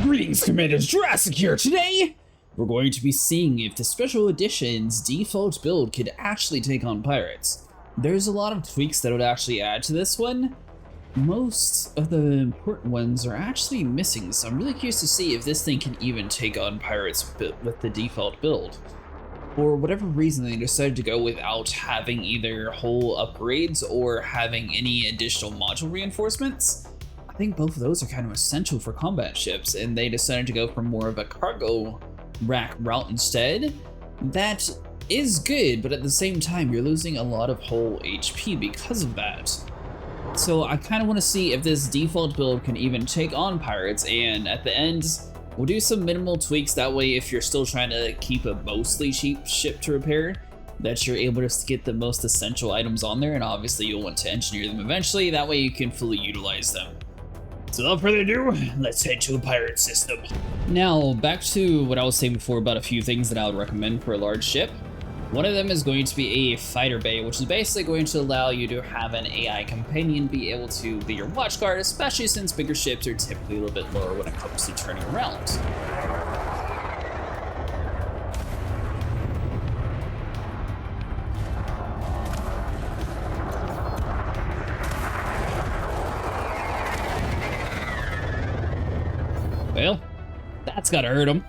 Greetings, Commanders, Jurassic here. Today, we're going to be seeing if the Special Edition's default build could actually take on pirates. There's a lot of tweaks that would actually add to this one. Most of the important ones are actually missing, so I'm really curious to see if this thing can even take on pirates with the default build. For whatever reason, they decided to go without having either hull upgrades or having any additional module reinforcements. I think both of those are kind of essential for combat ships, and they decided to go for more of a cargo rack route instead. That is good, but at the same time, you're losing a lot of hull HP because of that. So I kind of want to see if this default build can even take on pirates, and at the end, we'll do some minimal tweaks. That way, if you're still trying to keep a mostly cheap ship to repair, that you're able to get the most essential items on there, and obviously you'll want to engineer them eventually. That way you can fully utilize them. So without further ado, let's head to a pirate system. Now, back to what I was saying before about a few things that I would recommend for a large ship. One of them is going to be a fighter bay, which is basically going to allow you to have an AI companion be able to be your watch guard, especially since bigger ships are typically a little bit lower when it comes to turning around. Well, that's gotta hurt him.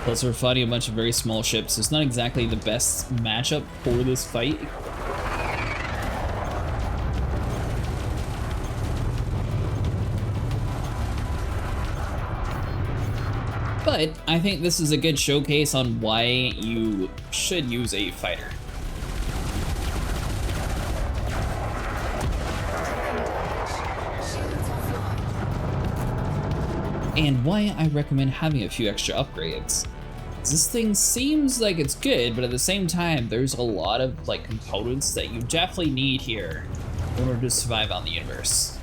Plus, we're fighting a bunch of very small ships, so it's not exactly the best matchup for this fight. But I think this is a good showcase on why you should use a fighter. And why I recommend having a few extra upgrades. This thing seems like it's good, but at the same time, there's a lot of components that you definitely need here in order to survive on the universe.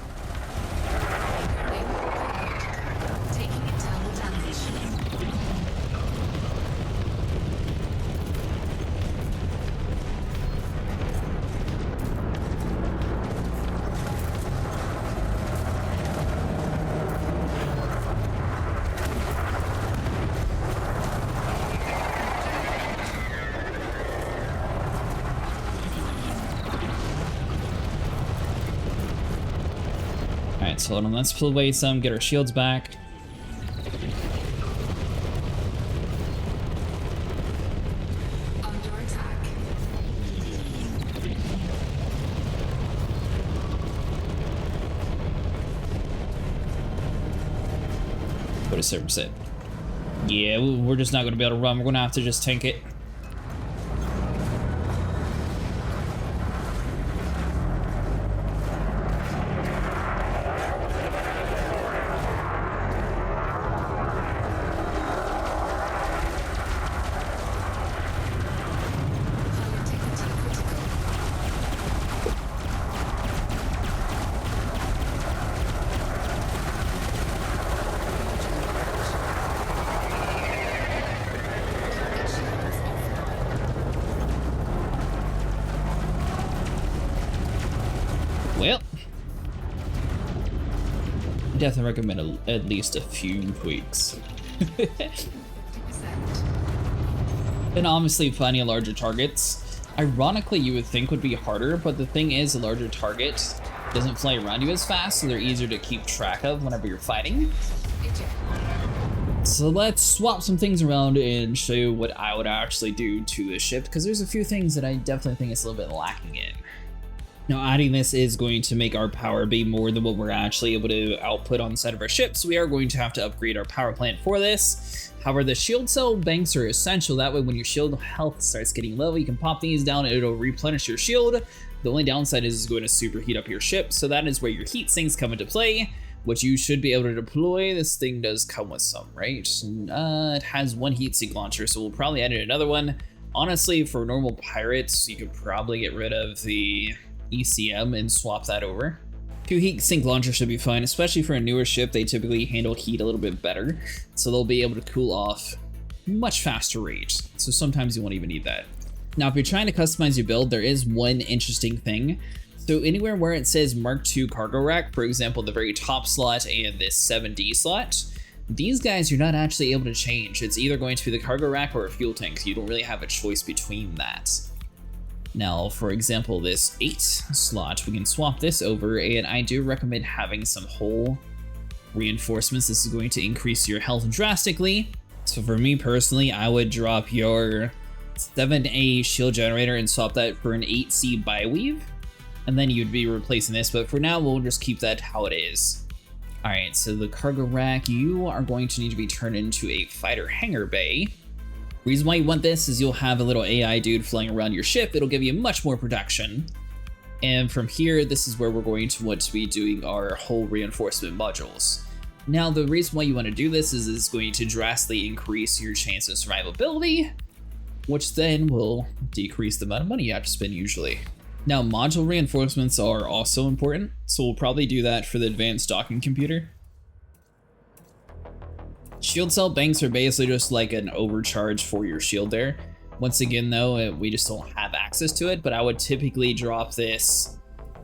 Alright, so hold on, let's pull away some, get our shields back. Under attack. 47%. Yeah, we're just not going to be able to run. We're going to have to just tank it. Well, I definitely recommend at least a few tweaks. And obviously finding larger targets, ironically you would think would be harder, but the thing is a larger target doesn't fly around you as fast, so they're easier to keep track of whenever you're fighting. So let's swap some things around and show you what I would actually do to this ship, because there's a few things that I definitely think it's a little bit lacking in. Now, adding this is going to make our power be more than what we're actually able to output on the side of our ship, so we are going to have to upgrade our power plant for this. However, the shield cell banks are essential. That way, when your shield health starts getting low, you can pop these down and it'll replenish your shield. The only downside is it's going to superheat up your ship, so that is where your heat sinks come into play. which you should be able to deploy. This thing does come with some, right? It has one heat sink launcher, so we'll probably add in another one. Honestly, for normal pirates, you could probably get rid of the ECM and swap that over. 2 heat sink launchers should be fine, especially for a newer ship. They typically handle heat a little bit better, so they'll be able to cool off much faster rate. So sometimes you won't even need that. Now, if you're trying to customize your build, there is one interesting thing. So anywhere where it says Mark II cargo rack, for example, the very top slot and this 7D slot, these guys you're not actually able to change. It's either going to be the cargo rack or a fuel tank. You don't really have a choice between that. Now, for example, this 8 slot, we can swap this over, and I do recommend having some hull reinforcements. This is going to increase your health drastically. So for me personally, I would drop your 7A shield generator and swap that for an 8C biweave, and then you'd be replacing this, but for now we'll just keep that how it is. Alright, so the cargo rack, you are going to need to be turned into a fighter hangar bay. Reason why you want this is you'll have a little AI dude flying around your ship. It'll give you much more protection. And from here, this is where we're going to want to be doing our hull reinforcement modules. Now, the reason why you want to do this is it's going to drastically increase your chance of survivability, which then will decrease the amount of money you have to spend usually. Now, module reinforcements are also important, so we'll probably do that for the advanced docking computer. Shield cell banks are basically just like an overcharge for your shield there. Once again though, we just don't have access to it, but I would typically drop this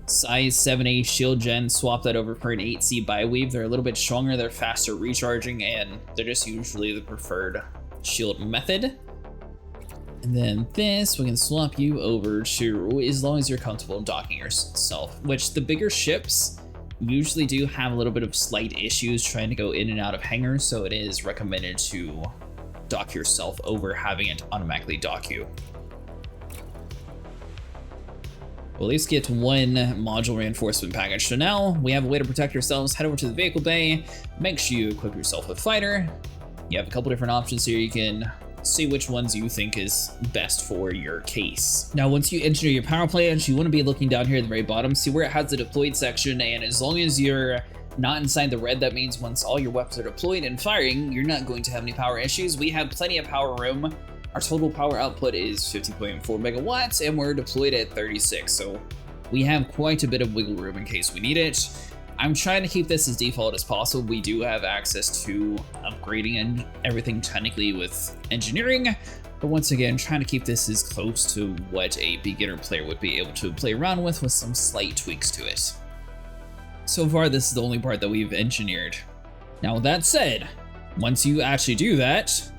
size 7A shield gen, swap that over for an 8C biweave. They're a little bit stronger, they're faster recharging, and they're just usually the preferred shield method. And then this, we can swap you over to, as long as you're comfortable docking yourself, which the bigger ships usually do have a little bit of slight issues trying to go in and out of hangars, so it is recommended to dock yourself over having it automatically dock you. We'll at least get one module reinforcement package. So now we have a way to protect ourselves. Head over to the vehicle bay, make sure you equip yourself with fighter. You have a couple different options here. You can see which ones you think is best for your case. Now, once you enter your power plant, you want to be looking down here at the very bottom, see where it has the deployed section, and as long as you're not inside the red, that means once all your weapons are deployed and firing, you're not going to have any power issues. We have plenty of power room. Our total power output is 50.4 megawatts, and we're deployed at 36, so we have quite a bit of wiggle room in case we need it. I'm trying to keep this as default as possible. We do have access to upgrading and everything technically with engineering, but once again, trying to keep this as close to what a beginner player would be able to play around with some slight tweaks to it. So far, this is the only part that we've engineered. Now, with that said, once you actually do that,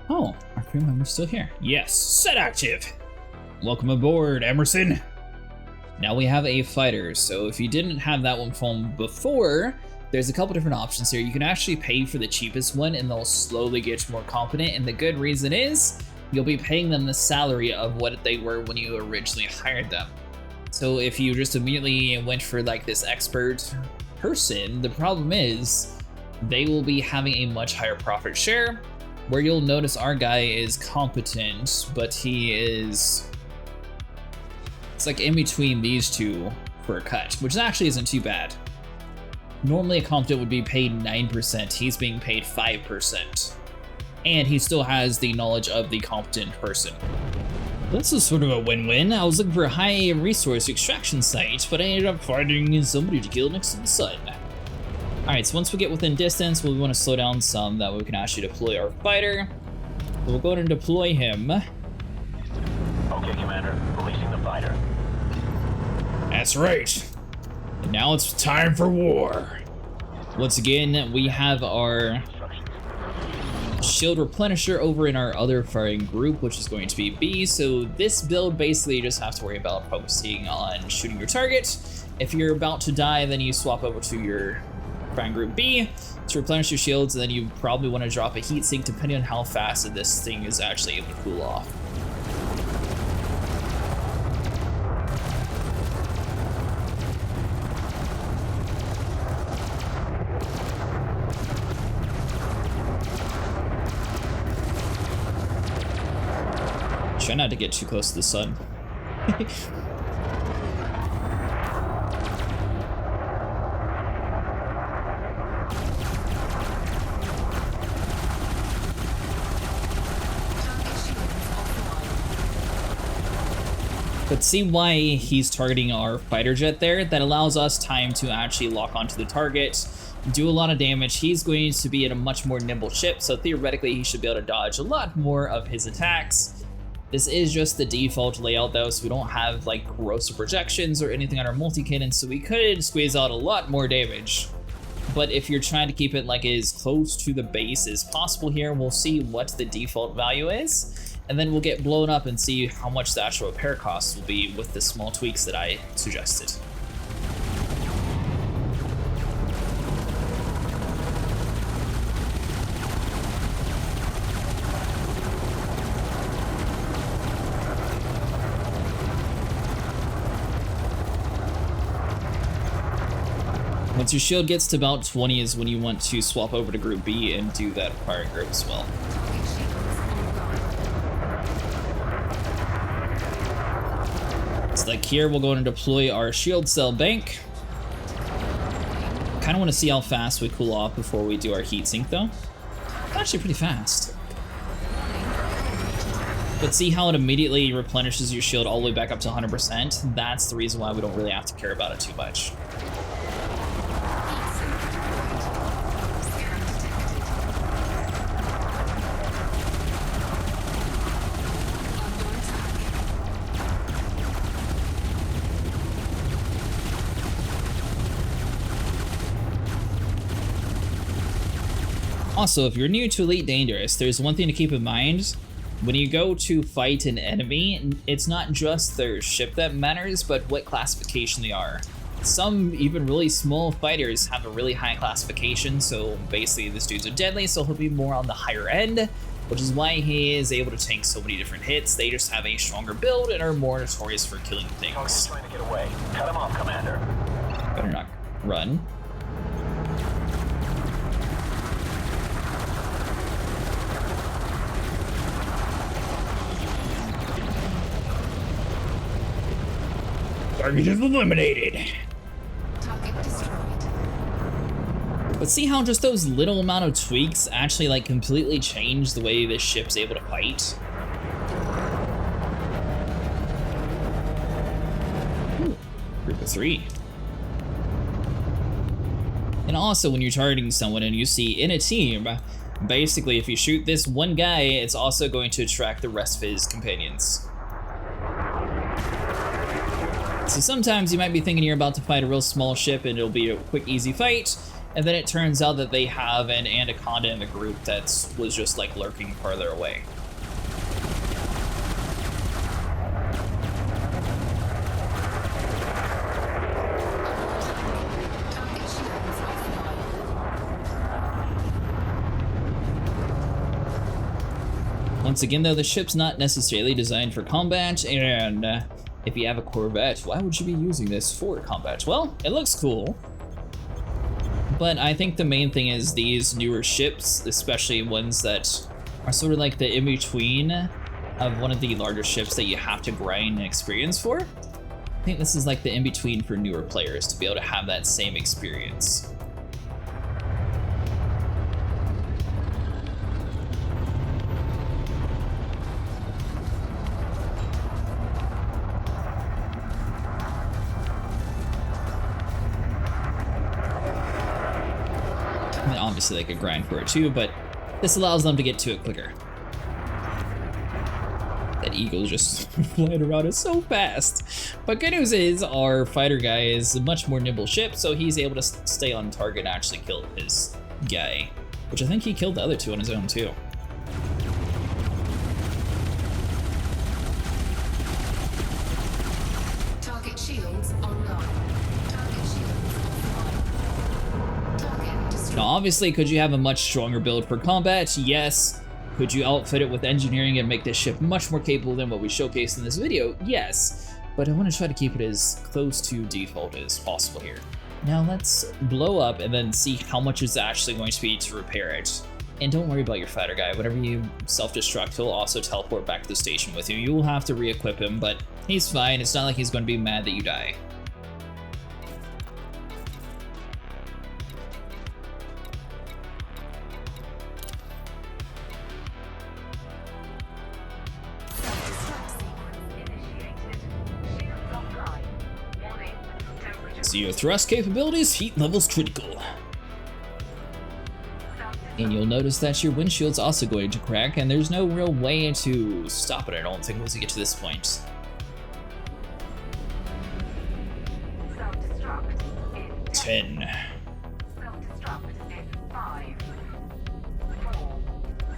oh, our crew member's still here. Yes, set active. Welcome aboard, Emerson. Now we have a fighter, so if you didn't have that one from before, there's a couple different options here. You can actually pay for the cheapest one and they'll slowly get more competent, and the good reason is you'll be paying them the salary of what they were when you originally hired them. So if you just immediately went for like this expert person, the problem is they will be having a much higher profit share, where you'll notice our guy is competent, but he is, it's like in between these two for a cut, which actually isn't too bad. Normally a competent would be paid 9%, he's being paid 5%. And he still has the knowledge of the competent person. This is sort of a win-win. I was looking for a high resource extraction site, but I ended up finding somebody to kill next to the sun. Alright, so once we get within distance, we want to slow down some, that way we can actually deploy our fighter. So we'll go ahead and deploy him. Okay, Commander, releasing the fighter. That's right. And now it's time for war. Once again, we have our shield replenisher over in our other firing group, which is going to be B. So this build, basically you just have to worry about focusing on shooting your target. If you're about to die, then you swap over to your firing group B to replenish your shields, and then you probably want to drop a heat sink depending on how fast this thing is actually able to cool off. Try not to get too close to the sun. But see why he's targeting our fighter jet there? That allows us time to actually lock onto the target, do a lot of damage. He's going to be in a much more nimble ship, so theoretically he should be able to dodge a lot more of his attacks. This is just the default layout though, so we don't have like corrosive projections or anything on our multi-cannon, so we could squeeze out a lot more damage. But if you're trying to keep it like as close to the base as possible here, we'll see what the default value is, and then we'll get blown up and see how much the actual repair costs will be with the small tweaks that I suggested. Once your shield gets to about 20 is when you want to swap over to Group B and do that firing group as well. So like here, we'll go and deploy our shield cell bank. Kind of want to see how fast we cool off before we do our heat sink though. Actually pretty fast. But see how it immediately replenishes your shield all the way back up to 100%? That's the reason why we don't really have to care about it too much. Also, if you're new to Elite Dangerous, there's one thing to keep in mind. When you go to fight an enemy, it's not just their ship that matters, but what classification they are. Some even really small fighters have a really high classification, so basically this dude's a deadly, so he'll be more on the higher end, which is why he is able to tank so many different hits. They just have a stronger build and are more notorious for killing things. Target's trying to get away. Cut him off, Commander. Better not run. Target is eliminated. Target destroyed. But see how just those little amount of tweaks actually like completely change the way this ship's able to fight? Ooh, group of 3. And also when you're targeting someone and you see in a team, basically if you shoot this one guy, it's also going to attract the rest of his companions. So sometimes you might be thinking you're about to fight a real small ship and it'll be a quick, easy fight, and then it turns out that they have an anaconda in the group that was just like lurking farther away. Once again though, the ship's not necessarily designed for combat, and if you have a Corvette, why would you be using this for combat? Well, it looks cool, but I think the main thing is these newer ships, especially ones that are sort of like the in-between of one of the larger ships that you have to grind and experience for. I think this is like the in-between for newer players to be able to have that same experience. Obviously they could grind for it too, but this allows them to get to it quicker. That eagle just flying around is so fast. But good news is our fighter guy is a much more nimble ship, so he's able to stay on target and actually kill his guy, which I think he killed the other two on his own too. Target shields online. Target shields offline. Target destroyed. Now obviously, could you have a much stronger build for combat? Yes. Could you outfit it with engineering and make this ship much more capable than what we showcased in this video? Yes. But I want to try to keep it as close to default as possible here. Now let's blow up and then see how much it's actually going to be to repair it. And don't worry about your fighter guy. Whenever you self-destruct, he'll also teleport back to the station with you. You will have to re-equip him, but he's fine. It's not like he's going to be mad that you die. to your thrust capabilities, heat levels critical. And you'll notice that your windshield's also going to crack, and there's no real way to stop it, I don't think, once you get to this point. Self-destruct in 10. Self-destruct in 5, 4,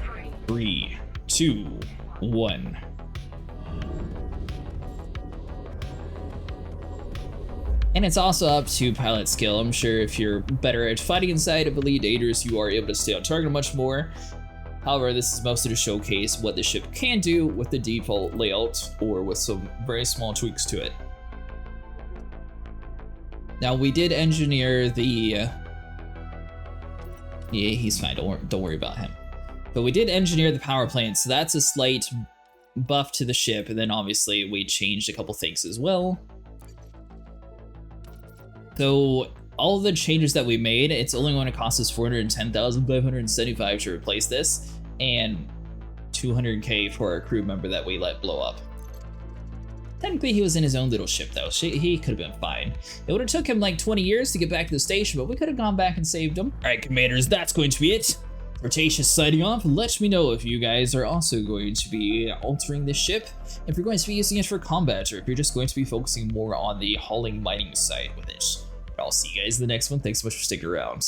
3, 3, 2, 1. And it's also up to pilot skill. I'm sure if you're better at fighting inside of Elite Daters, you are able to stay on target much more. However, this is mostly to showcase what the ship can do with the default layout or with some very small tweaks to it. Now, we did engineer the... yeah, he's fine, don't worry about him. But we did engineer the power plant, so that's a slight buff to the ship, and then obviously we changed a couple things as well. So all the changes that we made, it's only going to cost us $410,575 to replace this, and $200K for our crew member that we let blow up. Technically, he was in his own little ship though, he could have been fine. It would have took him like 20 years to get back to the station, but we could have gone back and saved him. All right, commanders, that's going to be it. Cretaceous signing off. Let me know if you guys are also going to be altering this ship, if you're going to be using it for combat, or if you're just going to be focusing more on the hauling mining side with it. I'll see you guys in the next one. Thanks so much for sticking around.